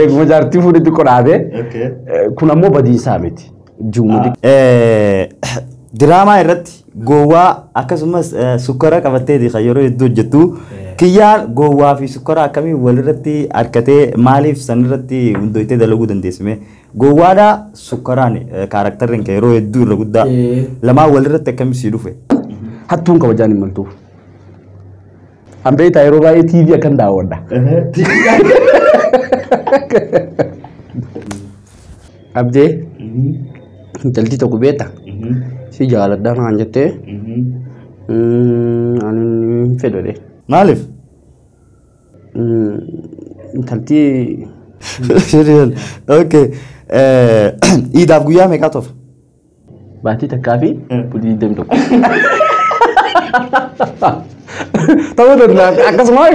Kuma jaartii fuudhatti qoraatee kun ammoo badiisaa miti. Diraamaa irratti gowwaa akkasumas sukkara qabatteeti kan yeroo hedduu hojjettu kiyyaan gowwaa fi sukkara akkamii walirratti harkatee maaliif sanirratti hundoytee dalaguu dandeessime gowwaadha sukkaraan kaaraaktarriin kan yeroo hedduu irra guddaa lamaan walirratti akkamii sii dhufe. Hattuun kabajaan hin maltuuf. Ambeetaa yeroo baay'ee TV akkan daawwadha. Abdee intalti tokko beekta. Si jaaladha naan jettee. Ani fedhode. Maaliif? Intalti. Okay. Iidaaf guyyaa meeqaa tofa? Baatii takkaa fi bulii 21. Tahu dah akan semua.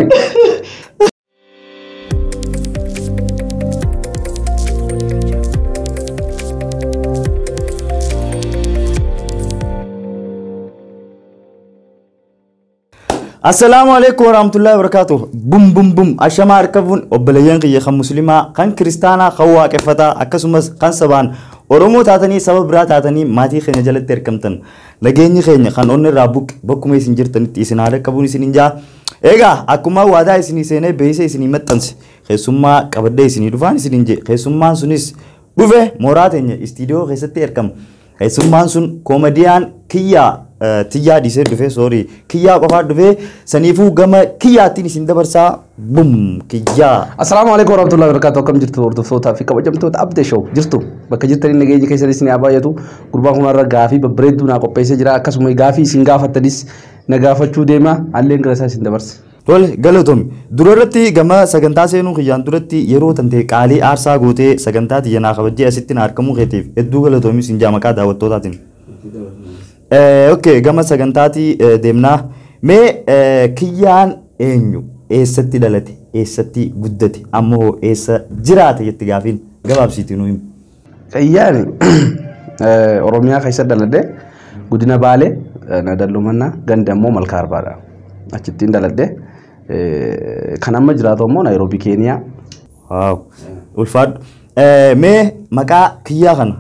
Assalamualaikum warahmatullahi wabarakatuh. Bum bum bum. Ashama arkabun obboleeyyan kiyya kan muslimaa kan kiristaanaa kan waaqeffataa akkasumas kan sabaan Oromoo taatanii saba biraa taatanii maatii keenya jalatti ergamtan nageenyi keenya kan onni irraa bakkuma isin jirtanitti isin haala qabuun isin hinjaa. Egaa akkuma waadaa isinii seenee beeysa isinii maxxanse keessummaa qabadhee isinii dhufaan isin hinje keessummaan sunis dhufe mooraa teenya istiidiyoo keessatti ergama. Keessummaan sun koomediyaan Kiyyaa Tiyyaa Disee dhufe sorry Kiyyaa qofaa dhufe saniifuu gama Kiyyaatiin isin dabarsaa bum Kiyyaa. Assalamualaikum warahmatullahi wabarakatuh. Akkam jirtu hordoftoota fi kabajamtoota Abdee Show jirtu bakka jirtanii nageenyi keessan isin haa baay'atu gurbaan kun irra gaafii babbareedduu naa qopheessee jira akkasuma gaafii isin gaafattanis na gaafachuu deema alleen gara isaa isin dabarsa. Tole galatoom durarratti gama sagantaa seenuu Kiyyaan duratti yeroo tante qaalii aarsaa gootee sagantaa tiyyanaa kabajjee asitti na argamuu keetiif hedduu galatoomi isin jaamakaa daawwattootaatiin. Okay gama sagantaati deemnaa mee Kiyyaan eenyu eessatti dhalate eessatti guddate ammoo eessa jiraate jetti gaafiin gabaabsiitii nuu himu. Kiyyaan Oromiyaa keessa dhaladhe Godina Baalee Nadallumannaa ganda ammoo Malkaa Arbaadha. Achittiin dhaladhe kan amma jiraatu ammoo Naayiroobii Keeniyaa. Waaw ulfaadhu mee maqaa Kiyyaa kana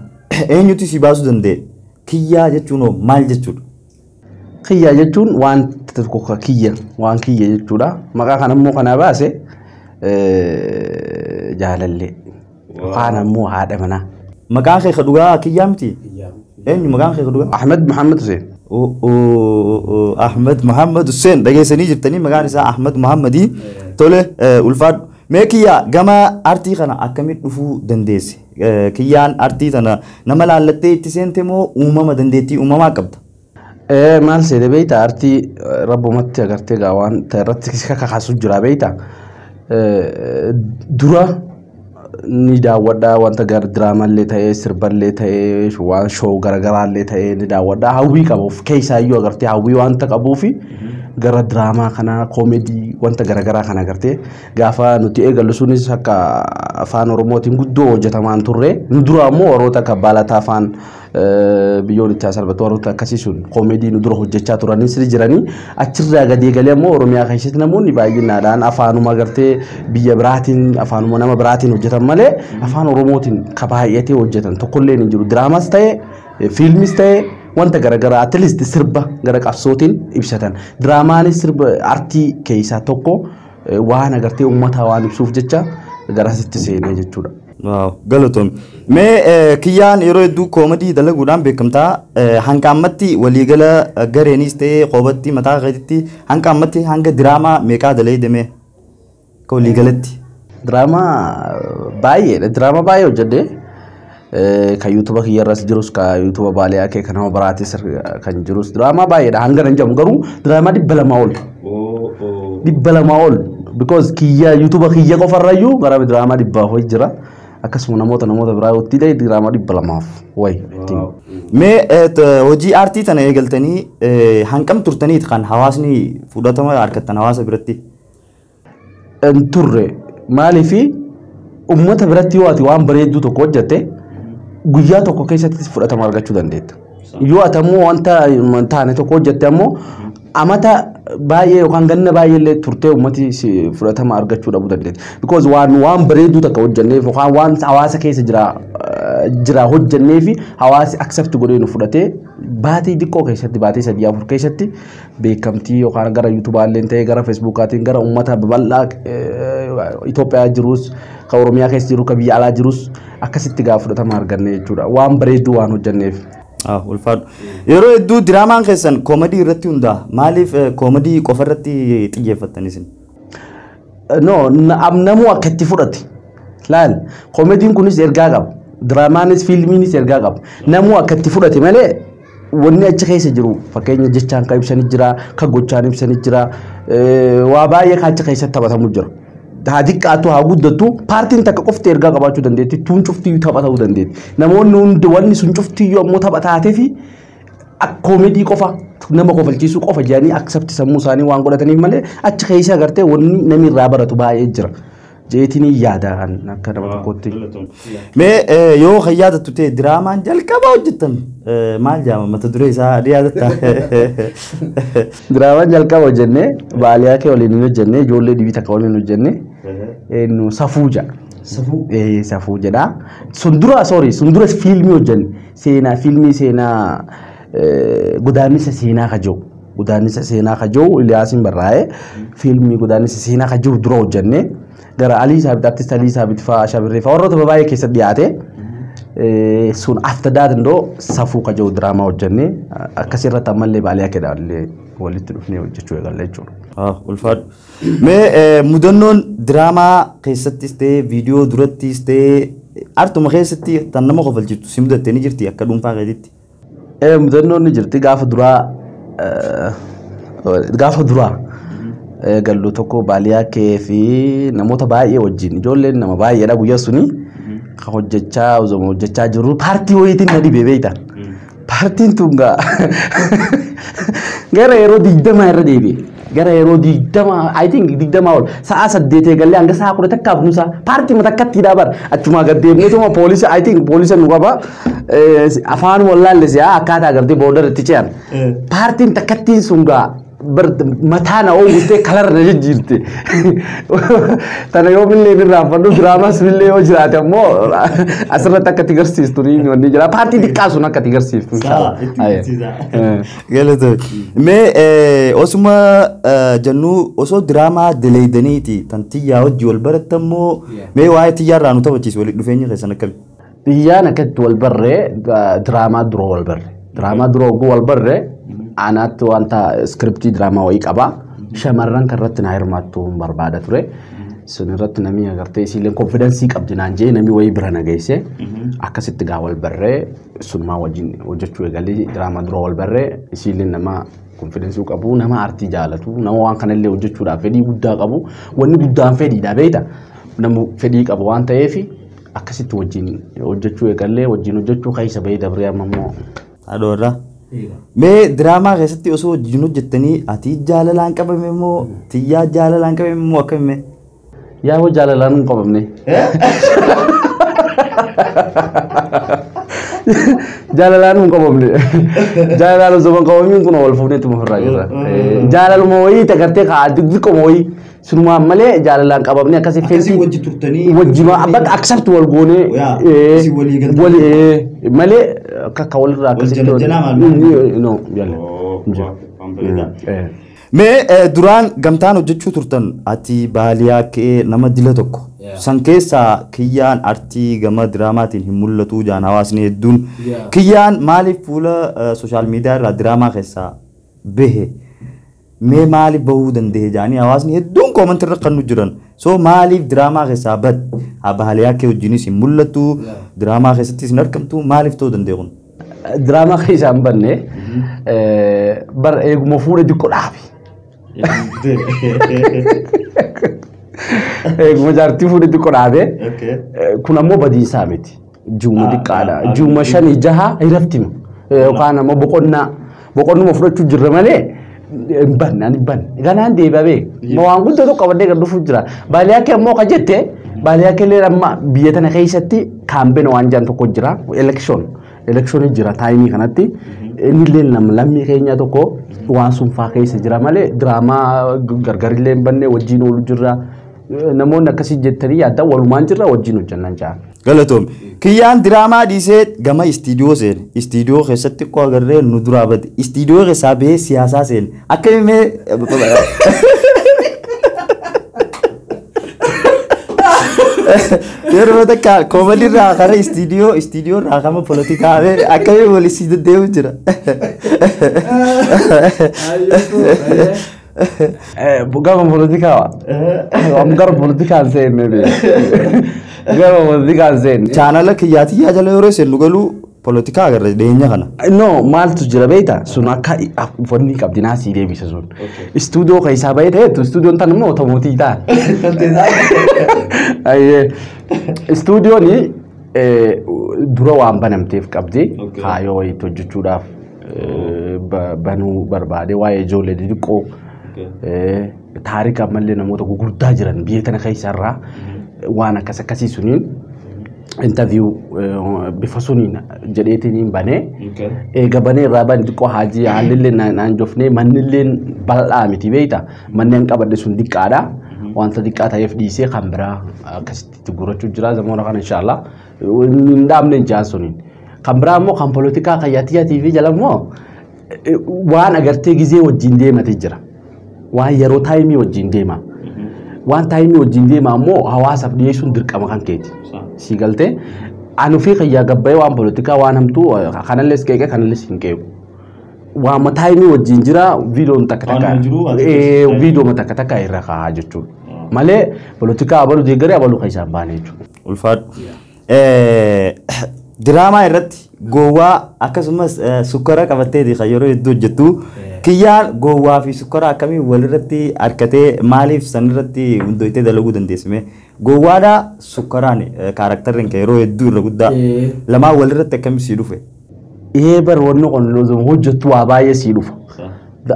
eenyutu si baasuu danda'e? Kiyyaa jechuun maal jechuudha? Kiyyaa jechuun waan tokko kiyya waan kiyya jechuudha. Maqaa kana immoo kana baase jaalallee afaan ammoo haadha manaa. Maqaan kee dhugaa Kiyyaa miti? Eenyu maqaan kee dhugaa? Ahmed Muhammad Hussein. Ahmed Muhammad Hussein dhageessanii jirtanii maqaan isaa Ahmed Muhammadii tole ulfaadhu. Mee Kiyyaa gama artii kana akkamitti dhufuu dandeesse? Kiyyaan artii tana nama laallattee itti seente moo uumama dandeettii uumamaa qabda? Maal seede beeyta artii rabbumatti agartee gaawwan irratti kakaasu jira beeyta. Dura ni daawwadhaa wanta gara diraamallee ta'ee sirballee ta'ee waan shoo garagaraallee ta'ee ni daawwadhaa hawwii qabuuf keessaayyuu agartee hawwii wanta qabuufi gara diraamaa kana koomedii wanta garagaraa kana agartee gaafa nuti eegallu sunis akka afaan Oromootiin guddoo hojjetamaan turre nu dura ammoo warroota akka baalataa afaan biyyoon itti salphatu warroota akkasii sun koomedii nu dura hojjechaa turanis jiranii achirraa gadi galee ammoo Oromiyaa keessatti namoonni baay'inaadhaan afaanuma agartee biyya biraatiin afaanuma nama biraatiin hojjetan malee afaan Oromootiin ka baay'atee hojjetan tokkollee hin jiru diraamas ta'ee fiilmis ta'ee wanta garagaraa at least sirba gara qabsootiin ibsatan diraamaanis sirba artii keessaa tokko waan agartee uummata waan ibsuuf jecha garasitti seenee jechuudha. Waaw galatoom mee Kiyyaan yeroo hedduu koomedii dalaguudhaan beekamtaa hanqaammatti waliigala gareenis ta'ee qoobatti mataa keetitti hanqaammatti hanga diraamaa meeqaa dalee demee ka waliigalatti? Diraamaa baay'ee hojjedhee kan YouTube kiyyarras jirus kan YouTube Baalee akee kan nama biraatis kan jirus diraamaa baay'eedha hanga nan jedhamu garuu diraamaa 200 ol. 200 ol because kiyya YouTube kiyya qofarrayyuu gara diraamaa 100 jira akkasuma namoota biraa utti dee diraamaa 200 way. Mee hojii artii tana eegaltanii hangam turtaniit kan hawaasni fudhatama harkattan hawaasa biratti? Turre maaliifi uummata biratti yoo ati waan bareedduu tokko hojjette guyyaa tokko keessatti fudhatama argachuu dandeetta. Yoo ati ammoo wanta taane tokko hojjette ammoo amata baay'ee yookaan ganna baay'eellee turtee uummati fudhatama argachuu dhabuu dandeetti. Because waan bareeduu takka hojjenneef yookaan waan hawaasa keessa jira hojjennee fi hawaasi accept godhee nu fudhatee baatii xiqqoo keessatti baatii 3-4 keessatti beekamtii yookaan gara yuutuubaallee ta'ee gara feesbuukaatiin gara uummata bal'aa Itoophiyaa jirus ka Oromiyaa keessa jiru ka biyya alaa jirus akkasitti gaafa fudhatama arganne jechuudha. Waan bareeduu waan hojjenneef. Ulfaadhu. Yeroo hedduu diraamaan keessan koomadii irratti hundaa'a. Maaliif koomadii qofa irratti xiyyeeffattan isin? No, namuu akka itti fudhate. Laal, koomediin kunis ergaa qaba. Diraamaanis fiilmiinis ergaa qaba. Namuu akka itti fudhate malee wanni achi keessa jiru fakkeenya jechaan kan ibsanii jira, kan gochaan ibsanii jira, waa baay'ee kan achi keessatti taphatamu jira. Haa xiqqaatu haa guddatu paartiin takka qofti ergaa qabaachuu dandeetti, tuun cuftiyyuu taphatuu dandeetti. Namoonni hundi wanni sun cuftiyyuu ammoo taphataatii fi koomedii qofa nama kofalchiisuu qofa jedhanii accept sammuu isaanii waan godhataniif malee achi keessa agartee wanni namni irraa baratu baay'ee jira. Jeetiin yaada akka nama tokkotti. Mee yoo kan yaadattu ta'e diraamaan jalqaba hojjettan maal jedhama mata duree isaa yaadatta? Diraamaan jalqaba hojjennee baaliyaa kee waliin hojjennee ijoollee dhibii takka waliin hojjennee nu safuu jedha. Safuu jedha. Sun dura fiilmii hojjenne fiilmii seenaa godaannisa seenaa kajoo. Godaannisa seenaa kajoo Iliyaasiin barraa'ee fiilmii godaannisa seenaa kajoo dura hojjennee gara Alii Saabit artist Alii Saabit fa'aa Shabirree fa'aa warroota baay'ee keessatti dhiyaate sun after that indoo safuu kajoo diraamaa hojjennee akkasirratti ammallee baaliyaa keedhaallee walitti dhufnee hojjechuu eegalla jechuudha. Ulfaadhu. Mee mudannoon diraamaa keessattis ta'ee viidiyoo durattis ta'ee artuma keessatti tan nama kofalchiiftu si mudattee ni jirti akka dhuunfaa keetitti? Mudannoon ni jirti gaafa duraa gallu tokko baaliyaa kee fi namoota baay'ee wajjin ijoolleen nama baay'eedha guyyaa suni kan hojjechaa jiru paartii wayiitiin na dhibee beeyta. Paartiin tun gara yeroo 20 irra deebi'e. Gara yeroo 20 I think 20 ol sa'a 8 eegallee hanga sa'a 10 takkaaf nusa paartii matakkatti dhaabar achuma gad deemnee tuma poolisi I think poolisa nu qaba afaan wallaallee akkaataa agartee boordarratti ce'an paartiin takkattiin sun mataana oogustee kalarra jijjiirte. Tana yoo millee irraa fadhu diraamas millee yoo jiraate ammoo asirratti akka tigarsiistu ni jira. Paartii xiqqaa sun akka tigarsiistu. Galata. Mee osuma jennuu osoo diraamaa dileeydaniiti tan xiyyaa hojii wal barattammoo mee waa'ee xiyyaarraa nu taphachiisu walitti dhufeenya keessan akkami? Xiyyaan akkatti wal barree diraamaa dura wal barre. Diraamaa dura wal barre anaatti wanta skriptii diraamaa wayii qaba. Shamarran karratti na hirmaattu barbaada ture. Sun irratti namni agartee isiileen konfidensii qabdi naan jee namni wayii bira na geesse. Akkasitti gaa wal barree sunumaa wajjin hojjechuu eegalee diraamaa dura wal barree isiileen nama konfidensii qabu nama artii jaalatu nama waan kanallee hojjechuudhaaf fedhii guddaa qabu wanni guddaan fedhiidha beekta. Nama fedhii qabu waan ta'eef akkasitti wajjin hojjechuu eegalee wajjin hojjechuu keessa bahee dabree ammoo. Adoorra. Mee diraamaa keessatti osoo wajjin hojjettanii ati jaalalaan qabame moo xiyyaa jaalalaan qabame moo akkamimme? Yaa hoo jaalalaan hin qabamne. Jaalalaan hin qabamne. Jaalalaan osoo hin qabamiin kun wal fuudhee tuma ofirraa jira. Jaalaluma wayii tagartee kaa xiqqoo wayii sunumaan malee jaalalaan qabamne akkasii feesii wajji turtanii wajjima bakka accept wal goonee malee akka walirraa akkasitti no mee duraan gamtaan hojjechuu turtan ati baaliyaa kee nama dila tokko san keessaa kiyyaan artii gama diraamaatiin hin mul'atu jaan hawaasni hedduun kiyyaan maaliif fuula sooshaal miidiyaa irraa diraamaa keessaa bahe mee maaliif bahuu danda'e jaanii hawaasni hedduun koomantii irra kan nu jiran so maaliif diraamaa keessaa bad baaliyaa kee wajjinis hin mul'atu diraamaa keessattis hin argamtu maaliif ta'uu danda'e kun? Diraamaa keessaa hin banne bar eeguma fuudhe xiqqoo dhaabe. Eeguma jaartii fuudhe xiqqoo dhaabe kun ammoo badiisaa miti ji'uma xiqqaadha ji'uma 5-6 hiraftima yookaan ammoo boqonnuma fudhachuu jirra malee banaan ganaan deebi'ee waan guddaa tokko qabadee gad dhufuuf jira. Baaliyaa kee ammoo ka jette baaliyaa kee amma biyya tana keessatti kaambeen waan jiran tokko jira election jira taayimii kanatti inni illee nama lammii keenya tokko waan sun faa keessa jira malee diraamaa gargarillee hin banne wajjin oolu jirra namoonni akkasii jettanii yaadda walumaan jirra wajjin hojjannan jaa. Galatoom kiyyaan diraamaa dhiisee gama istiidiyoo seene istiidiyoo keessatti koo agarree nu duraa bade istiidiyoo keessaa bahee siyaasaa seene akka himee yeroo takka koomedii irraa kara istiidiyoo irraa kama poolitikaa akka himee walisii deddeemu jira. Gama politika gara politikaan seenne gama politikaan seenne chaanala kiyyaati yaa jala yeroo seenu galuu politika agarra deenya kana no maaltu jira beeyta sun akka uffanni qabdinaa sii deebisa sun istuudiyoo keessaa bahee ta'etu istuudiyoon tan immoo otomootii ta'a istuudiyoon dura waan banamteef qabdi kaayoo wayiitti hojjechuudhaaf banuu barbaade waa'ee ijoollee xixiqqoo taarika ammallee namoota gurguddaa jiran biyya kana keessarraa waan akkas akkasii suniin interview bifa suniin jedheetiin banee eega banee irraa bani xiqqoo haajii haalillee naan jofnee mannillee bal'aa miti beeyta manneen qabadde sun diqqaadha wanta diqqaa ta'eef dhiisee kan biraa akkasitti gurgurachuu jira zamoora kana inshallah hin dhaabne jaan suniin kan biraa immoo kan poolitikaa kayyaatiyaa TV jala immoo waan agartee gizee wajjin deemate jira waan yeroo taayimii wajjin deema waan taayimii wajjin deema immoo hawaasaaf dhiyeessuun dirqama kan keeti si galtee anu fi kayyaa gabbaa'ee waan poolitikaa waan hamtuu kanallees qeeqee kanallees hin qeequ waan taayimii wajjin jira viidiyoon takka viidiyoo takka irra kaa'aa jechuudha malee poolitikaa abaluu deeggaree abaluu keessaan baane jechuudha. Ulfaadhu diraamaa irratti gowwaa akkasumas sukkara qabatteeti kan yeroo hedduu hojjettu kiyyaan gowwaa fi sukkara akkamii walirratti harkatee maaliif sanirratti hundoytee dalaguu dandeessime gowwaadhaa sukkaraan kaaraaktarriin kan yeroo hedduu irra guddaa lamaan walirratti akkamii sii dhufe. Bar wanni qonnoo hojjettu waa baay'ee sii dhufa.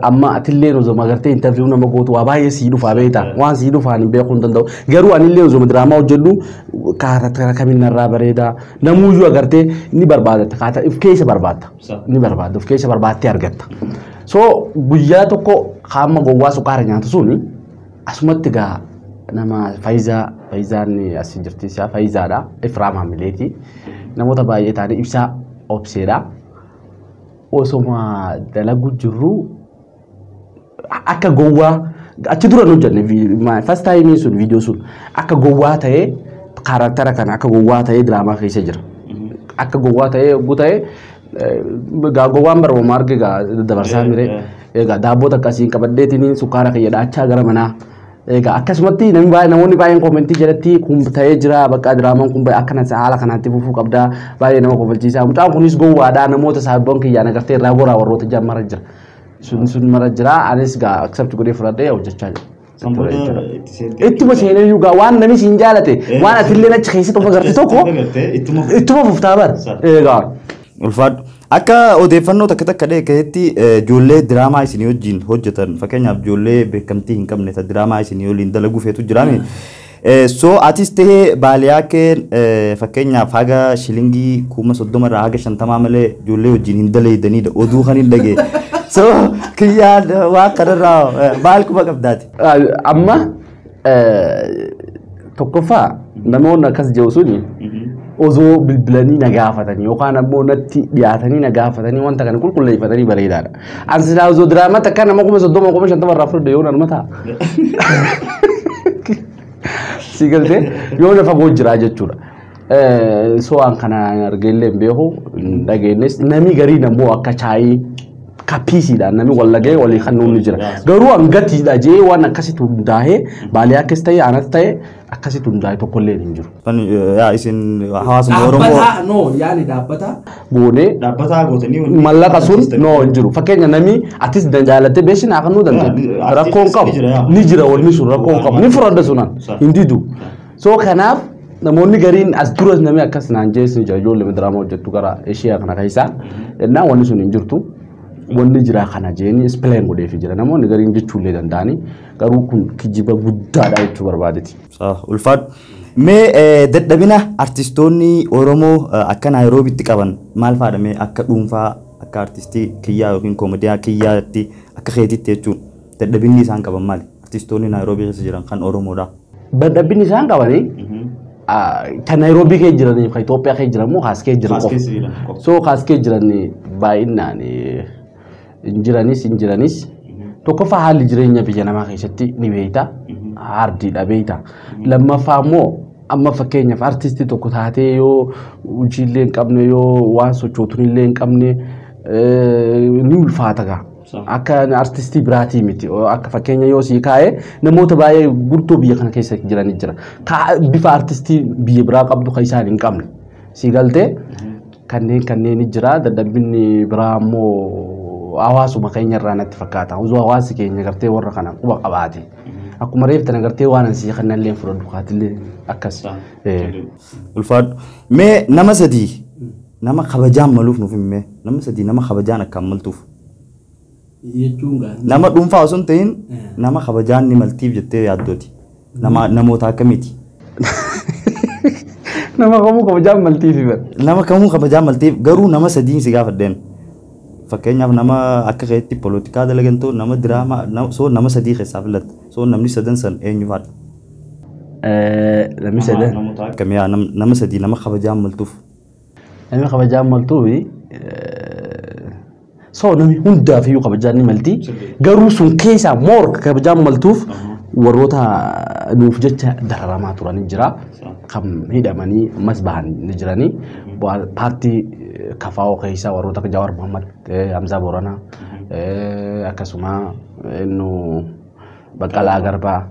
Amma atillee nozoma agartee interview nama gootu waa baay'ee sii dhufa beekta waan sii dhufaan hin beekuu hin danda'u garuu anillee nozoma diraamaa hojjedhu kaaraktara kamiin irraa bareeda namuuyyuu agartee ni barbaadatta kaata if keessa barbaadda ni barbaadda of keessa barbaattee argatta so guyyaa tokko hamma gowwaa sukkaara nyaatu suni asumatti gaa nama Faayizaan as jirti isaa Faayizaadha Ifraam Hamileeti namoota baay'ee taane ibsaa obseedha osoma dalagu jirru akka gowwaa achi dura nu jenne first time sun video sun akka gowwaa ta'ee karaktara kana akka gowwaa ta'ee drama keessa jira akka gowwaa ta'ee oguu ta'ee gowwaan barbaama arge dabarsaa mire egaa daabboota akkasiin qabaddeetiin sukkaara kiyya daachaa gara manaa egaa akkasumatti namoonni baay'een koomentii jalatti kun ta'ee jira bakka diraamaan kun akkana haala kanaatti fufuu qabdaa baay'ee nama kofalchiisaa mucaan kunis gowwaadhaa namoota saabboon kiyyaan agartee irraa goraa warroota jammara jira sun mara jira anis gaa accept godhee fudhadhee hojjechaa jira. Ittuma seenee yuugaa waan namni siin jaalate waan atillee achi keessatti of agarte tokko ittuma fuftaa bar egaa. Ulfaadhu akka odeeffannoo takka keessatti ijoollee diraamaa isinii wajjin hojjetan fakkeenyaaf ijoollee beekamtii hin qabne ta diraamaa isinii waliin dalaguu feetu jiraami. So atis tahee baaliyaakeen fakkeenyaaf haga shilingii 30,000 irraa haga 50 malee ijoollee wajjin hin dalaydaniidha oduu kan hin dhagee. So kiyyaan waa kanarraa maal quba qabdaati? Amma tokkoffaa namoonni akkas jiru suni osoo bilbilanii na gaafatanii yookaan ammoo natti dhiyaatanii na gaafatanii wanta kana qulqulleeffatanii bareedaadha. Ani silaa osoo diraamaa takka nama 30,000 50 irraa fudhadhe yoo nama ta'a. Si galtee yoo na fagoo jira jechuudha. So an kana argeellee hin beeku hin dhageenyes namni gariin ammoo akka chaayii kapisiidha namni wallagee walii kan nuuni jira garuu angatiidha jee waan akkasitti hundaa'ee baalee akkas ta'e aanas ta'e akkasitti hundaa'e tokkollee hin jiru. Yaa isin hawaasni Oromoo no yaani dhaabbata gootanii mallaqa sun no hin jiru fakkeenya namni atis jaalattee beeshin akka nu danda'a rakkoon qabu ni jira wanni sun rakkoon qabu ni furada sunan hin didu so kanaaf namoonni gariin as dura namni akkas naan jeesni jira ijoollee diraamaa hojjettu gara Eshiyaa kana keessaa ennaa wanni sun hin jirtu. Wanni jira kana jeeni explain godheef jira namoonni gariin jechuullee danda'anii garuu kun kijiba guddaadha jechuu barbaadeeti. Ulfaadhu mee dadhabina artistoonni Oromoo akka Naayiroobiitti qaban maal faadha mee akka dhuunfaa akka artistii kiyyaa yookiin koomediyaa kiyyaatti akka keetitti jechuun dadhabinni isaan qaban maali? Artistoonni Naayiroobii keessa jiran kan Oromoodha. Dadhabinni isaan qabanii kan Naayiroobii keessa jiranii kan Itoophiyaa keessa jiran moo kaas keessa jiran qofa. So kaas keessa jiran baay'inaan hin jiranis tokkoffaa haalli jireenya biyya namaa keessatti ni beekta. Hardiidha beekta. Lammaffaa immoo amma fakkeenyaaf artistii tokko taatee yoo hojiillee hin qabne yoo waan sochootuunillee hin qabne ni ulfaata gaa. Akka artistii biraatii miti. Akka fakkeenya yoo sii kaa'ee namoota baay'ee gurtoo biyya kana keessa jiranii jira. Bifa artistii biyya biraa qabdu kan isaan hin qabne. Sii galtee kanneen jira. Dadhabinni biraa immoo hawaasuma keenya irraa natti fakkaata. Uzuu hawaasi keenya gartee warra kana quba qabaate. Akkuma reeftan agartee waan ansii kannallee fudhadhu kaatillee akkas. Ulfaadhu. Mee nama sadii nama kabajaan maluuf nuuf himee nama sadii nama kabajaan akkaan maltuuf. Nama dhuunfaa osoo hin ta'in nama kabajaan ni maltiif jettee yaaddooti. Namoota akkamiiti? Nama kamuu kabajaan maltiif ibsa. Nama kamuu kabajaan maltiif garuu nama sadii si gaafadheen. Fakkeenyaaf nama akka keetti poolitikaa dalagantu nama diraamaa soo nama sadii keessaa filatta. Soo namni sadan san eenyu faadha? Namni sadan. Namoota akkamii nama sadii nama kabajaan maltuuf. Namni kabajaan maltuufi so namni hundaaf iyyuu kabajaan ni malti. Garuu sun keessaa moor kabajaan maltuuf warroota nuuf jecha dararamaa turanii jira. Kan hidhamanii ammas bahan ni jiranii. Paartii kafaa'oo keessaa warroota akka Jawaar Mohammad, Hamzaa Booranaa, akkasuma nu Baqqalaa Garbaa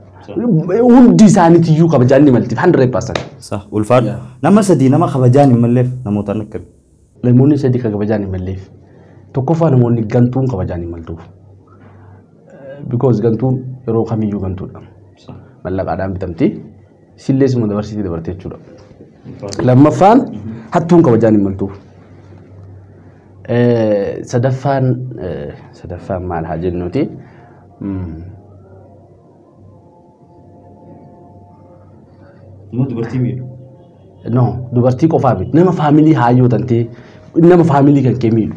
hundi isaaniitiyyuu kabajaan ni maltiif 100%. Ulfaadhu. Nama sadii nama kabajaan hin malleef namoota akkami? Namoonni sadii kabajaan hin malleef. Tokkoffaa namoonni gantuun kabajaan hin maltuuf. Because gantuun yeroo kamiyyuu gantuudha. Mallaqaadhaan bitamti. Silleesuma dabarsiitii dabartee jechuudha. Lammaffaan hattuun kabajaan hin maltuuf. Sadaffaan maal haa jennuuti? Dubartii miidhu. No, dubartii qofaa miti. Nama faamilii haayyoo tantee nama faamilii kan kee miidhu.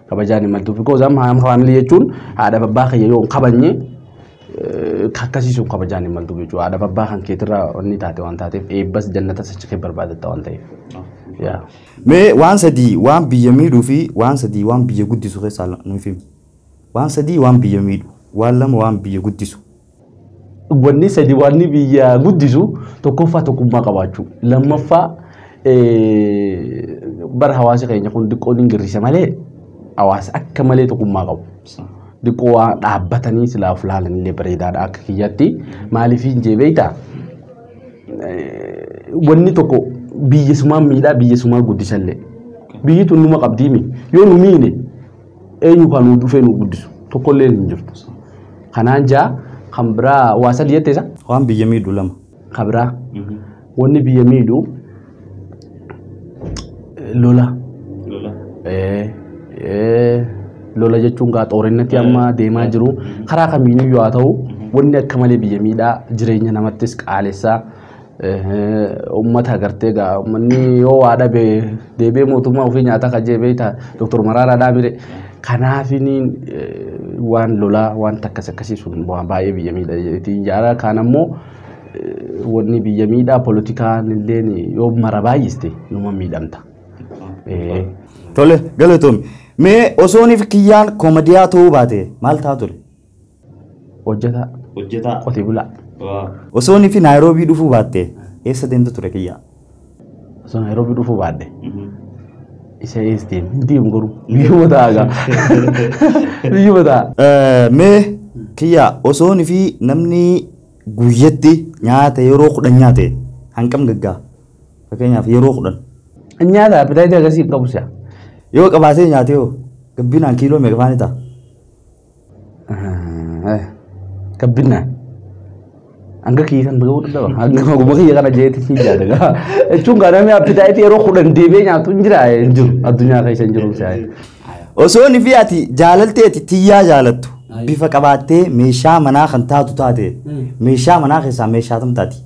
Kabajaan hin maltuuf. Because amma faamilii jechuun haadha abbaa kiyya yoo kabajne kakkasiisuun kabajaan hin maltuuf jechuudha. Haadha abbaa kan keetirraa onni taate waan taateef eebbas jannatas achi kee barbaadatta waan ta'eef. Mee waan sadii waan biyya miidhuu fi waan sadii waan biyya guddisu keessaa nuuf himi. Waan sadii waan biyya miidhu, waan lama waan biyya guddisu. Wanni sadii waan biyya guddisu tokkoffaa tokkummaa qabaachuu. Lammaffaa bara hawaasa keenya kun diqqoon hin girrisa malee hawaasa akka malee tokkummaa qabu. Diqqoo waan dhaabbatanii silaaf laalanillee bareedaadha akka kiyyatti. Maaliif hin jeebeeytaa? Wanni tokko biyyasumaan miidhaa biyyasumaan guddisallee. Biyyi tun numa qabdiimi. Yoo nu miine eenyu kan nu dhufee nu guddisu tokkollee hin jirtu. Kanaan jaa kan biraa waa sadii jetteessa? Waan biyya miidhu lama. Kan biraa wanni biyya miidhu lola. Lola jechuun gaa xoorinatti amma deemaa jiru karaa kamiiniyyuu haa ta'u wanni akka malee biyya miidhaa jireenya namattis qaalessaa. Ummata agartee gaa uummanni yoo waa dhabe deebee mootummaa ofii nyaata kan jeebeeta Dr. Mararaa Dhaabire kanaafiniin waan lolaa waan takkas akkasiisuun baay'ee biyya miidhaa jaara kaan ammoo wanni biyya miidhaa poolitikaan illee yoo mara baay'iste numa miidhamta. Tole galatoomii. Mee osooniif kiyyaan koomediyaa ta'uu baate maal ta'a ture? Hojjetaa. Qotee bulaa. Osoonii fi Naayiroobii dhufuu baatte eessa deemtu ture kiyyaa? Osoo Naayiroobii dhufuu baadde isa eessa deemu garuu biyyuma ta'a. Biyyuma ta'a. Mee kiyyaa osoonii fi namni guyyatti nyaata yeroo 10 nyaate hangam gaggaa? Fakkeenyaaf yeroo 10. Nyaata appetite agarsiif qabu si'a. Yoo qabaatee nyaate yoo gabbinaan kiiloo meeqa faani ta'a? Gabbinaan. Angga kiisan begitu dah. Angga mau bagi ya karena jadi tidak ada. Cuma karena me appetite yeroo 10 deebee nyaatu jira jiru addunyaa keessa jiru sai. Osoo ni fiati jaalalteeti tiyyaa jaalattu bifa qabaattee meeshaa manaa kan taatu taate meeshaa manaa keessaa meeshaa tam taati.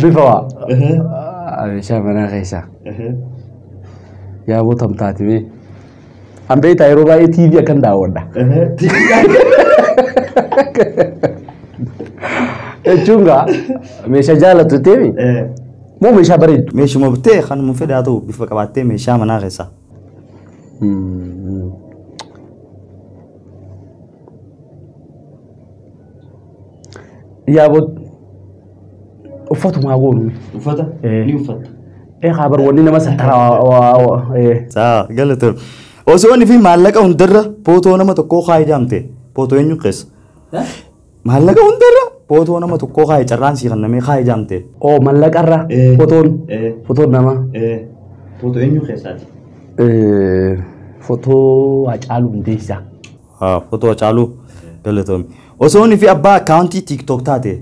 Bifa meeshaa manaa keessaa yaa bootam taatime an beektaa yeroo baay'ee TV akkan daawwadha jechuun gaa meeshaa jaallattu teemi moo meeshaa bareeddu meeshuma bitee kan mu fedhaa ta'u bifa qabaattee meeshaa manaa keessaa yaa boot uffatumaa goonu uffata ni uffata habar wanni nama sattara saa galatoon osoo inni fi maallaqa hundarra footoo nama tokkoo kaayee jaamte footoo eenyu keessa maallaqa hundarra footoo nama tokkoo kaayee carraan sii kannamee kaayee jaamte oo mallaqarra fotoon nama footoo eenyu keessaati footoo Hacaaluu Hundeessaa footoo Hacaaluu galatoon osoo inni fi abbaa akkaawuntii TikTok taate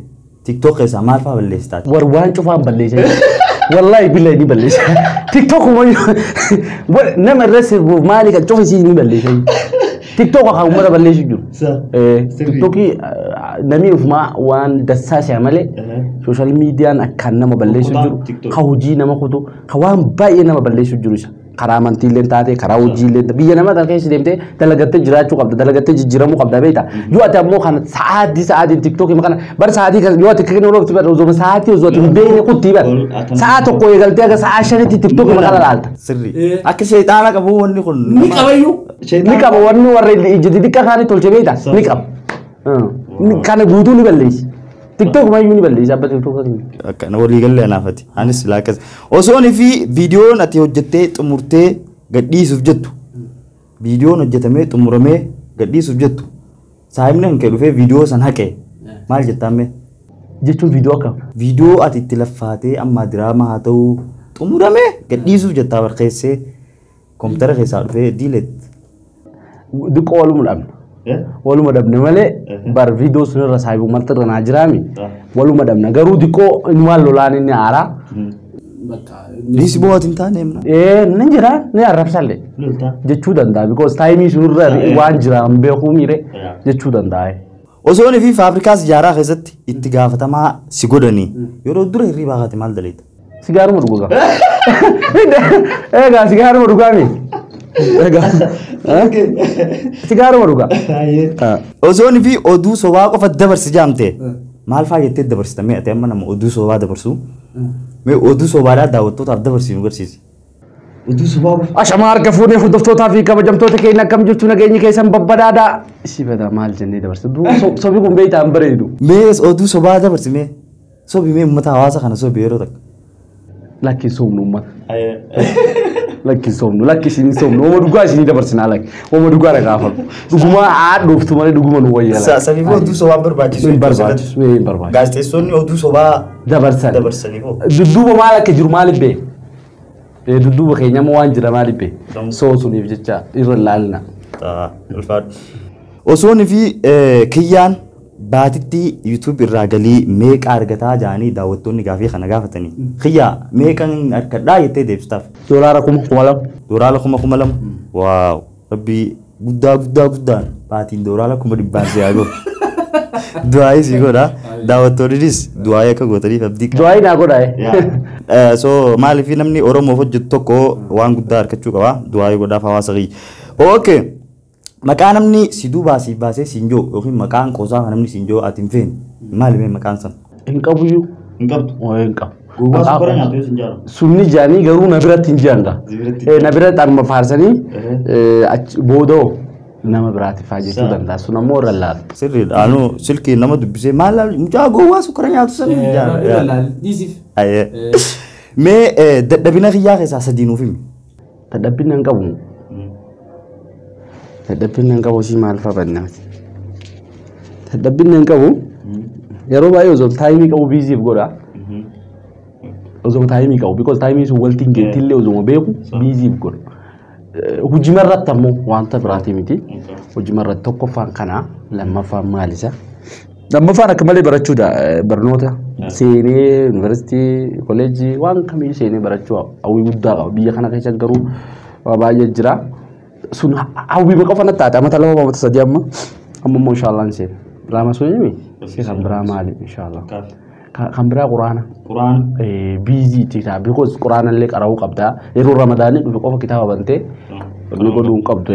TikTok keessaa maal fa'aa balleessitaati war waan cufaan balleessa wallahi billahi ni balleessa TikTok nama irratti maali kan cufisi ni balleessa TikTok kan umara balleessu jiru TikTok namni ufuma waan dassaashaa malee social media akkan nama balleessu jiru ka hojii nama kutu ka waan baay'ee nama balleessu jiru isa karaa amantiileen taate karaa hojiileen biyya nama keessa deemtee dalagattee jiraachuu qabda dalagattee jijjiiramuu qabda beekta yoo ati ammoo kana sa'aatiin TikTok makana bar sa'aatii kan yoo ati kan roobti bar osoo sa'aatii osoo ati beekne kutti bar sa'a tokko eegaltee aga sa'a shanitti TikTok makana laalta sirri akka shayxaana qabu wanni kun ni qabayyuu ni qaba wanni warra ijji xiqqaa kaanii tolche beekta ni qaba kana guutuu ni balleessi TikTok maayuu ni balleessa abba TikTok kan akka na walii galee anaafati anis laakas osoon fi viidiyoon ati hojjettee xumurtee gadhiisuuf jettu viidiyoon hojjetamee xumuramee gadhiisuuf jettu saayimni kan kee dhufee viidiyoo san haqee maal jettaame jechuun viidiyoo akkam viidiyoo ati itti laffaatee amma diraamaa haa ta'u xumuramee gadhiisuuf jettaa barkeessee koompitara keessaa dhufee diilet diqqoo waluma dhabna waluma dhabne malee bar viidiyoo sunirra saayibu martirra naa jiraami waluma dhabna garuu diqqoo inni waan lolaan inni aaraa Lisi buat intaan emna. Nan jira ni arrabsalle jechuu danda'a because taayimii sunirra waan jira beekuu miire jechuu danda'a. Osoo fi faabirikaas ijaaraa keessatti itti gaafatamaa si godhanii yeroo dura hirriibaa kaate maal daleeta? Sigaaruma dhugaa. Egaa sigaaruma dhugaami. Egaa sigaaruma dhugaa. Osoo fi oduu sobaa qofa dabarsi jaamte maal fa'aa jettee dabarsitame ati amma nama oduu sobaa dabarsu mee oduu sobaadhaa daawwattootaaf dabarsiinu garsiisi. Oduu sobaa ashama harka fuudhee hordoftootaa fi kabajamtoota keenya akkam jirtu nageenyi keessan babbadaadhaa. Si bada maal jennee dabarsa sobii kun beektaan bareedu. Mee oduu sobaa dabarsi mee sobii mee uummata hawaasa kana sobii yeroo takka. Lakki soomnu uummata. Lakki soomnu lakki isin soomnu wama dhugaa isin dabarsinaa lakki wama dhugaa dhagaafatu dhuguma haadhooftu malee dhuguma nu wayyaa. Sabiif oduu sobaa barbaachisu. Barbaachisu. Gaazexeessonni oduu sobaa dabarsanii. Dudduuba maal akka jiru maaliif bee? Dudduuba keenya moo waan jira maaliif bee? Soosuniif jecha irra ilaalina. Osoo fi kiyyaan baatitti YouTube irraa galii meeqa argataa jaanii daawwattoonni gaafii kana gaafatanii. Kiyyaa meeqan harkadhaa jettee deebisitaaf? $10,000. $10,000. Waaw rabbii guddaan baatiin $100,000 si haa godhu. Du'aa isii godha daawwattoonnis du'aa akka gootaniif abdii qaba. Du'aa naa godha. So maaliif namni Oromoo hojjetu tokko waan guddaa harkachuu qaba du'aa godhaaf hawaasa kiyya. Okay. Maqaan namni si duubaa si baasee siinjoo yookiin maqaan qoosaa namni siinjoo ati hin feene maali maqaan san? Hin qabuyyuu. Hin qabdu. Hin qabu. Gowwaa sukura nyaatu yoo siinjaara. Sunni jaanii garuu na biratti hin jiran na biratti anuma faarsanii boodoo nama biraatiif haa jechuu danda'a sun ammoo irra laala. Sirriidha anu silkii nama dubbisee maal mucaa gowwaa sukura nyaatu san hin jaara. Mee dadhabina kiyyaa keessaa sadii nuuf himi. Dadhabina hin qabu. Dadhabbiin qabu si maal fabanna. Dadhabbiin qabu yeroo baay'ee osoo taayimii qabu biiziif godha. Osoo taayimii qabu because taayimii sun waltiin geettillee osoo beeku biiziif godha. Hojii marratti ammoo wanta biraati miti. Hojii marratti tokkoffaan kana lammaffaan maalisa? Lammaffaan akka malee barachuudha barnoota seenee yuunivarsiitii kolleejjii waan kamii seenee barachuu hawwii guddaa qaba biyya kana keessa garuu baay'ee jira. Sun hawwii baqa fana taate amma talaba baata sadii amma inshallah inseen drama sun yimi si kan drama ali inshallah kan biraa quraana. Quraan. Biizii tika because quraana illee qara'uu qabda yeroo ramadaanii dhufe qofa kitaaba bantee ni godhuu hin qabdu.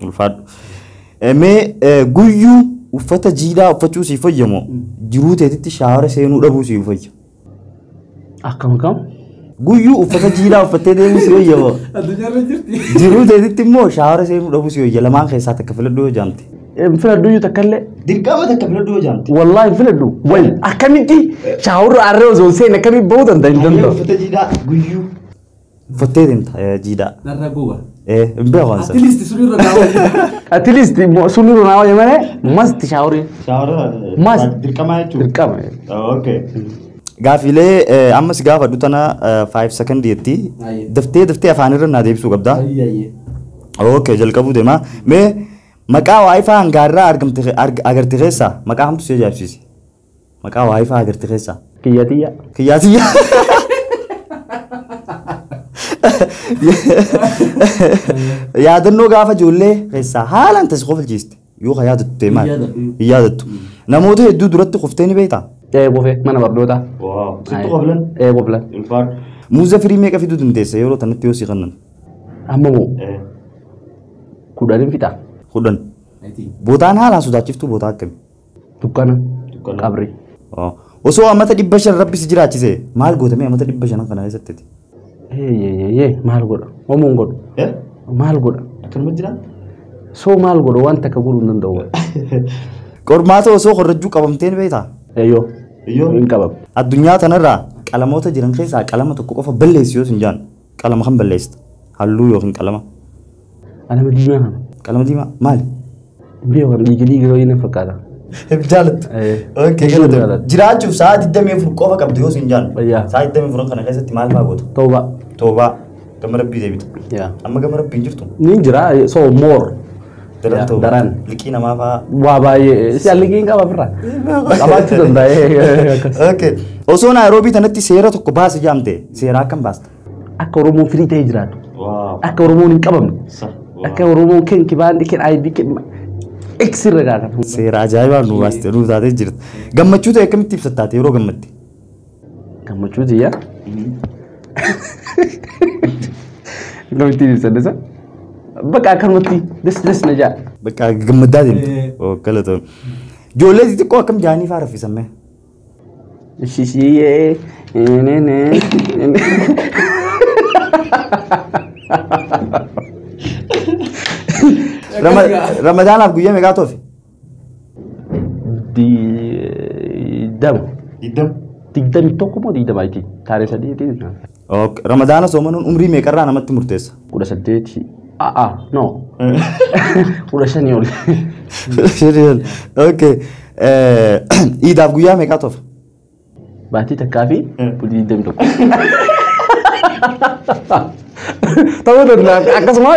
Ulfaadhu. Mee guyyuu uffata jiidhaa uffachuu siif fayyamoo jiruu teetitti shaawara seenuu dhabuu siif fayya. Akkam kam? Guyyuu uffata jiidhaa uffattee deemuu siif fayyamoo Addunyaarra jirti. jiruu teetitti immoo shaawara seenuu dhabuu siif fayya lamaan keessaa takka filadhuu yoo jaamte. Filadhuu yoo takka illee. Dirqama takka filadhuu yoo jaamte. Wallahi filadhu. Wal akkamitti shaawurra arree osoo seenne akkamii bahuu danda'a hin danda'u. Uffata jiidhaa guyyuu uffattee deemta jiidhaa. Narra guba. Hin beeku waan At least sunirra gaawwa. At least sunni runaa wayya malee masti shaawurii. Shaawara Mas- dirqamaa jechuudha. Dirqama. Okay. Gaafilee ammas gaafa dhutana 5 secondiitti daftee afaanirra naa deebisuu qabdaa. Ayyaayye. Okay jalqabuu deema. Mee maqaa waayifaa hangaarraa agarte keessaa maqaa hamtu si ajaa'ibsiisi. Maqaa waayifaa agarte keessaa. Kiyyatiyya. Kiyyaatiyya. Yaadannoo gaafa ijoollee keessaa haalaan tasi qofalchiiste yoo ka yaadattu deemaa hin yaadattu. Namoota hedduu duratti qoftee ni beektaa? Qofee mana barnootaa. Sittu qoflan? Qoflan. Muuza firii meeqa fiduu dandeessa yeroo tanatti yoo si qannan? Amma moo 10 fixa. 10. Bootaan haalaan sodaachiftuu bootaa akkamii? Dukkana. Qabri. Osoo ammata 500 rabbi si jiraachise maal gootamee ammata 500 kana keessatti? Maal godha? Homuun godhu. Maal godha? Akkanuma jira? Soo maal godha waan takka godhuu hin danda'u. Qormaata osoo korrajjuu qabamtee ni beektaa? Eeyyoo. Hin qabamu. Addunyaa tanarraa qalamoota jiran keessaa qalama tokko qofa balleessi yoo sin jaan qalama kan balleessita? Halluu yookiin qalama? Qalama diimaa kana. Qalama diimaa maali? Beeku kan dhiiga wayii na fakkaata. Jaalattu. Jiraachuuf sa'a 24 qofa qabdu yoo sin jaan sa'a 24 kana keessatti maal fa'aa goota? Tooba. Toobaa gama rabbii deebita. Amma gama rabbii hin jirtu. Ni jira soo moor. Daran. Liqii namaa fa'aa. Waa baay'ee si liqiin qaba birraa. Qabaachuu danda'e. Okay. Osoo Naayiroobii tanatti seera tokko baasi jaamte seera akkam baasta? Akka Oromoon firii ta'ee jiraatu. Akka Oromoon hin qabamne. Akka Oromoon kibaan ID Eksirra gaafata. Seera ajaa'ibaa nu baaste nu taatee jirti. Gammachuu ta'e akkamitti ibsattaate yeroo gammadde? Gammachuu ta'e akkamitti ibsadde? Bakka akkanumatti des na jaa. Bakka gammaddaa deemte. Galatoon. Ijoollee xixiqqoo akkam jaanii fa'aa raffisamme? Shishiyee. Ramadaanaaf guyyaa meeqaa toofi? 21 moo 20 taaree 3 Ramadaana soomanuun umrii meeqarraa namatti murteessa? 18 no 15 ol. Okay. Iidaaf guyyaa meeqaa toofa? Baatii takkaa fi bultii 21. Ta'uu danda'a akkasuma.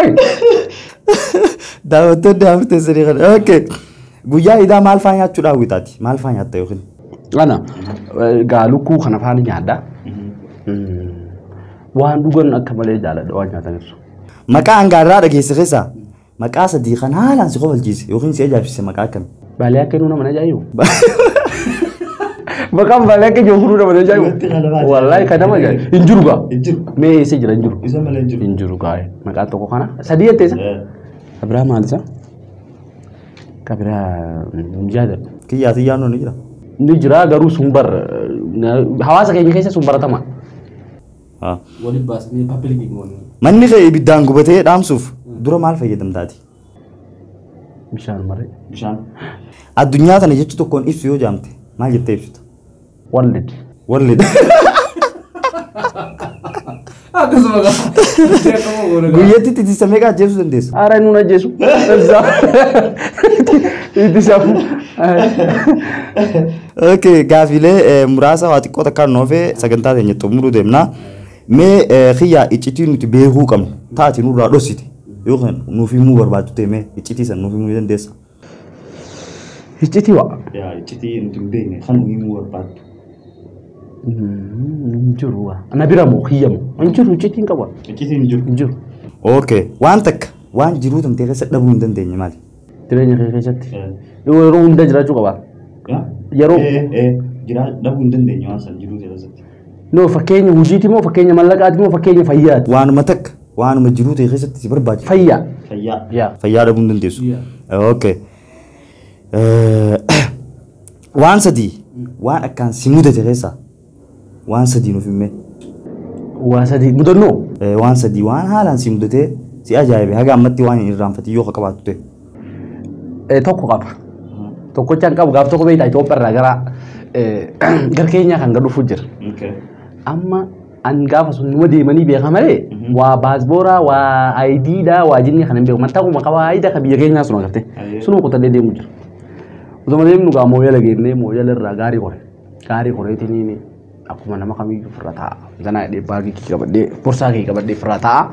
Daawwattoonni murteessanii kana. Okay. Guyyaa iidaa maal fa'aa nyaachuudhaaf wixaati? Maal fa'aa nyaatta yookiin? Ana gaalukuu kana fa'aa nyaadha. Waan dhugan akka malee jaaladha waan nyaatan ibsu. Maqaa hangaarraa dhageesse keessaa maqaa sadii kan haalaan si qofalchiise yookiin si ajaa'ibsiise maqaa akkamii? Baalee akka nama ajaa'ibu. Maqaan baalee akka jookuu nama ajaa'ibu. Wallaahi kan nama ajaa'ibu. Hin jiru gaa. Mee eessa jira hin jiru? Isa malee hin jiru. Hin jiru gaa. Maqaan tokko kana sadii jetteessa. Kabiraa maal isa? Kabiraa hin jaadatu. Kiyyaatiyyaan ni jira. Ni jira garuu sun bar hawaasa keenya keessa sun baratamaa. Waliin baasanii paapilikiin waliin. Manni kee ibiddaan gubatee dhaamsuuf dura maal fayyadamtaati? Bishaan maree. Bishaan. Addunyaa tana jechu tokkoon ibsu yoo jaamte maal jettee ibsita? Wallet. Wallet. Akkasuma gaa. Guyyatti titisa meeqa ajjeesuu dandeessu? Aara nuun ajjeesu. Ittisamu. Okay, gaafilee muraasa waa xiqqoo takkaan noofee sagantaa teenya xumuruu deemna. Mee xiyyaa iccitii nuti beekuu qabnu taati nurraa dhossite yookaan nuuf himuu barbaaddu ta'e mee iccitii san nuuf himuu ni dandeessa? Iccitii waa. Iccitii nuti hin beekne kan nuuf himuu barbaaddu. Hin jiru waa. Ana bira moo hiyyamu? Hin jiru iccitiin qaba. Iccitiin hin jiru. Hin jiru. Okay, waan takka waan jiruu tamtee keessa dhabuu hin dandeenye maali? Jireenya kee keessatti. Yeroo hunda jiraachuu qaba. Yeroo Jira dhabuu hin dandeenye waan san jiruu keessatti. No fakkeenya hojiiti moo fakkeenya mallaqaati moo fakkeenya fayyaati? Waanuma takka waanuma jiruu ta'e keessatti si barbaachisa. Fayyaa. Fayyaa. Yaa. Fayyaa dhabuu hin dandeessu. Okay. Waan sadii waan akkaan si mudate keessaa waan sadii nuuf himee. Waa sadii mudannoo. Waan sadii waan haalaan si mudatee si ajaa'ibe haga ammatti waan hin irraanfatin yoo qabaattu ta'e. Tokko qaba. Tokkochaan qabu gaaf tokko beektaa Itoophiyaa irraa gara keenyaa kan gad dhufu jira. Amma an gaafa sun numa deemanii beeka malee waa baasbooraa waa ayidiidhaa waa jinni kan hin beeku mattaaquma qaba ayidaa kan biyya keenyaa sun agartee sunuma qotadhee deemu jira. Utuma deemnu gaa mooyala geennee mooyala irraa gaarii qoreetiniin akkuma nama kamiyyuu firra taa'a. Ganaa hidhee baagii kee qabadhee borsaa kee qabadhee firra taa'a.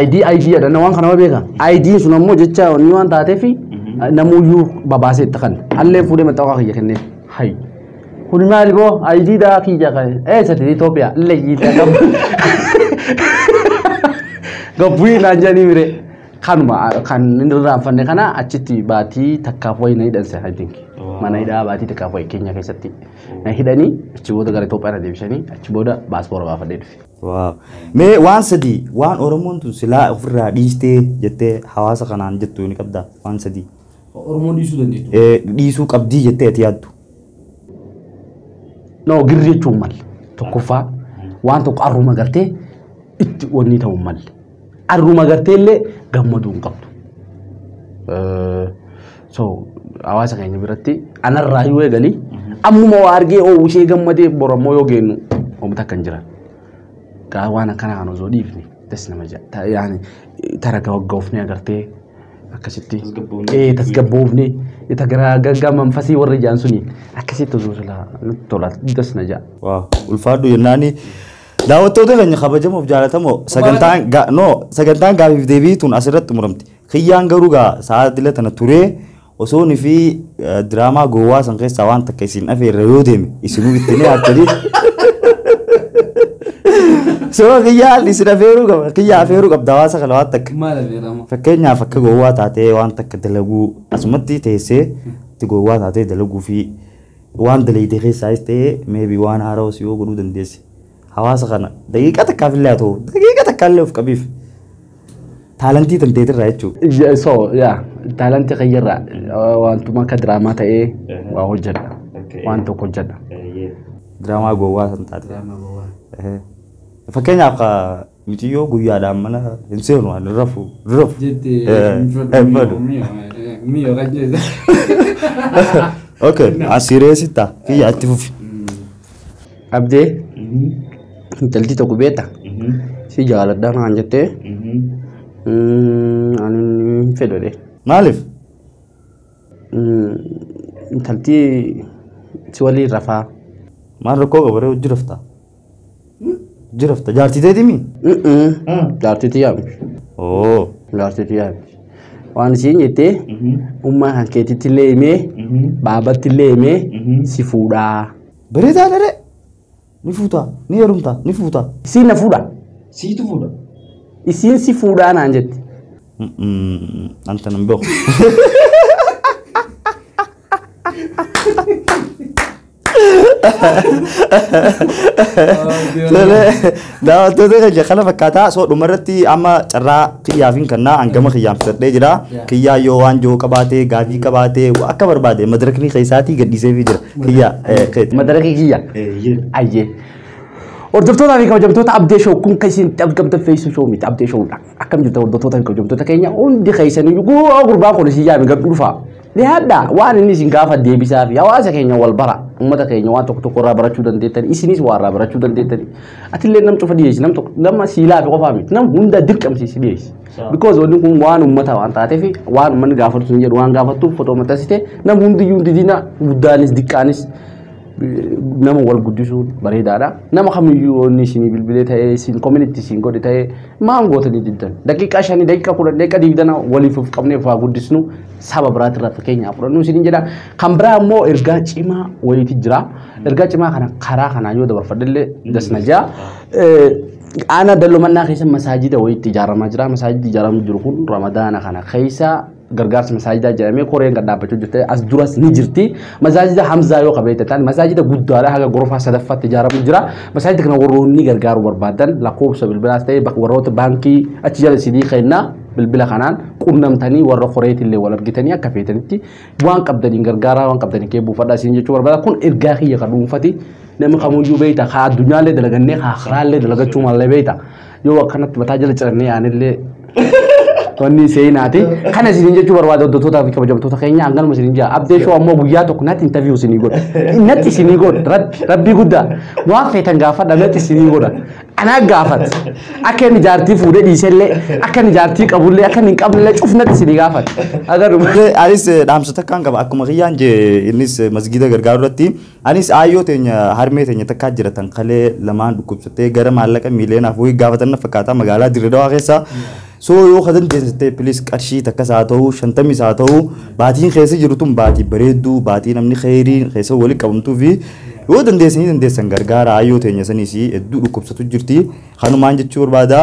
ID jedhana waan kana beeka. ID sun ammoo jecha wanni waan taateefi namuyyuu babaasee itti kan allee fuudhee maxxansaa kiyya kennee hayi. Kun maali boo ID daa kiyya kan sati Itoophiyaa illee jiidha gabu. Gabbuyi naan jedhanii mire kanuma kan inni irraanfanne kana achitti baatii takkaaf wayii na hidhanse I think. Mana hidhaa baatii takkaaf wayii keenya keessatti na hidhanii achi booda gara Itoophiyaa deebisanii achi booda baaspoora baafadhee dhufe. Wow. Mee waan sadii waan Oromoon tun silaa ofirraa dhiistee jettee hawaasa kanaan jettu ni qabda waan sadii. Oromoon dhiisuu dandeettu. Dhiisuu qabdii jettee ati yaaddu. No girri jechuun mal tokkoffaa waan tokko arruma gartee itti wanni ta'uu mal arruma gartee illee gammaduu hin qabdu. So hawaasa keenya biratti anarraa yoo eegali ammuma waa argee ishee gammadee borammoo yoo geennu oomta kan jiran. Gaa waan akkana kan osoo dhiifne das nama ja'a yaani taraga waggoofne agartee akkasitti tasgabboofne ita gara gaggaa manfasii warri jaan suni akkasitti osoo nutti tola das na ja'a. Waaw ulfaadhu jennaani daawwattoota keenya kabajamoo fi jaalatamoo sagantaan gaafiif deebii tun asirratti muramti. Kiyyaan garuu gaa sa'aatii latana turee osoo ni fi diraamaa gowwaa san keessaa waan takka isin afeerra yoo deeme isinuu itti ni haatanii. So kiyyaa isin afeeruu qaba kiyyaa afeeruu qabda hawaasa kana waan takka. Maal afeerama? Fakkeenyaaf akka gowwaa taatee waan takka dalaguu asumatti teessee itti gowwaa taatee dalaguu fi waan dalaydee keessaayis ta'ee maybe waan haarawas yoo godhuu dandeesse. Hawaasa kana daqiiqa takkaaf illee haa ta'u daqiiqa takka illee of qabiif. Taalantii tanteetirraa jechuudha. So yaa taalantii kayyarraa wantuma akka diraamaa ta'ee waa hojjedha. Waan tokko hojjedha. Diraamaa gowwaa san taate. Fakkeenyaaf mitiyyoo guyyaadhaan mana hin seenu waan rafu. Jettee miyoo kan jeessa. Okay, asireesitta kiyya itti fufi. Abdee intalti tokko beekta si jaaladha naan jettee ani fedhode. Maaliif? Intalti si waliin rafaa. Maal rakkoo qabaree hojii raftaa? Jirafta jaartiteeti mi? Jaartiti yaami. Oh. Jaartiti yaami. Waan isiin jettee ummaa kan keetitti illee himee baabatti illee himee si fuudhaa. Bareedaa dharee ni fuutaa ni heerumtaa ni fuutaa. Isiin na fuudha. Siitu fuudha. Isiin si fuudhaa naan jetti. Anta nan beeku. Daawwattoota keenya kana fakkaataa soo dhumarratti amma carraa kiyyaafiin kannaa hangama kiyyaan fudhadhee jira. Kiyyaa yoo waan joo qabaatee gaafii qabaatee akka barbaade madarakni keessaatii gadhiiseefii jira. Kiyyaa. Madarakni kiyya. Ayyee. Hordoftoota fi kabajamtoota Abdee Show kun kan isin argamtan feesuu show miti Abdee Showdha. Akkam jirtu hordoftoota fi kabajamtoota keenya hundi keessanii gurbaan kun isin yaame gad dhufaa. Lihaadha waan inni isin gaafa deebisaa fi hawaasa keenya wal bara ummata keenya waan tokko tokko irraa barachuu dandeettani isinis waan irraa barachuu dandeettani atillee nam cufa dhiyeessi nam tokko nama siilaa fi qofaa miti nam hunda dirqamsiisi dhiyeessi because wanni kun waan ummata waan taateef waan ummanni gaafatu sun jedhu waan gaafattuuf fotoo maxxansite nam hundiyyuu didina guddaanis diqqaanis nama wal guddisuun bareedaadha. Nama kamiyyuu onni isinii bilbilee ta'ee isin community isin godhe ta'ee maan gootanii diddan daqiiqaa 5 daqiiqaa 10 daqiiqaa 20 waliif of qabnee faa guddisnu saba biraati irraa fakkeenya fudhannu isin jedha. Kan biraa immoo ergaa cimaa wayiiti jira. Ergaa cimaa kana karaa kanaa yoo dabarfadillee dasna jaa. Ana dallumannaa keessa masaajida wayitti ijaaramaa jira. Masaajidi ijaaramaa jiru kun Ramadaana kana keessa gargaarsa masaajidaa jedhamee koreen gad dhaabbachuu jirti as duras ni jirti masaajida Hamzaa yoo qabeetan masaajida guddaadha haga gorofaa sadaffaatti ijaaramu jira masaajida kana warroonni gargaaru barbaadan lakkoofsa bilbilaas ta'e warroota baankii achi jala sidii kennaa bilbila kanaan qunnamtanii warra koreetillee wal argitanii akka feetanitti waan qabdaniin gargaaraa waan qabdanii kee buufadhaa isin jechuu barbaada kun ergaa kiyya kan dhuunfati namni kamuyyuu beeyta haa addunyaallee dalagannee haa akhraallee dalagachuu mallee beeyta yoo akkanatti mataa jala cirannee aanillee wanni seenaati kana isin jechuu barbaada hordoftoota fi kabajamtoota keenya hanganuma isin jaa abdee shoo ammoo guyyaa tokko natti interview isin godha natti isin godha rabbi guddaa waan feetan gaafadha natti isin godha ana gaafat akka inni jaartii fuudhee dhiisellee akka inni jaartii qabullee akka inni hin qabnellee cufnatti isin gaafat agaruma anis dhaamsota kan qaba akkuma xiyyaan je innis masgida gargaaru irratti anis ayyoo teenya harmee teenya takkaa jiratan kalee lamaan dhukkubsattee gara maallaqa miileenaaf wayii gaafatan fakkaata magaalaa Dirredawaa keessa so yoo kadan deessite please qarshii takka saa ta'u 50 saa ta'u baatiin keessa jiru tun baatii bareedduu baatii namni khayriin keessa wali qabamtuu fi yoo dandeessan gargaara ayyoo teenya sanis hedduu dhukkubsatu jirti kanumaan jechuu barbaada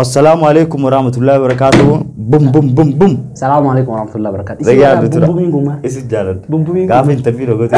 assalamu alaikum warahmatullahi wabarakatuh bum bum bum bum assalamu alaikum warahmatullahi wabarakatuh bum bum bum isi jalan bum bum gaafa interview logote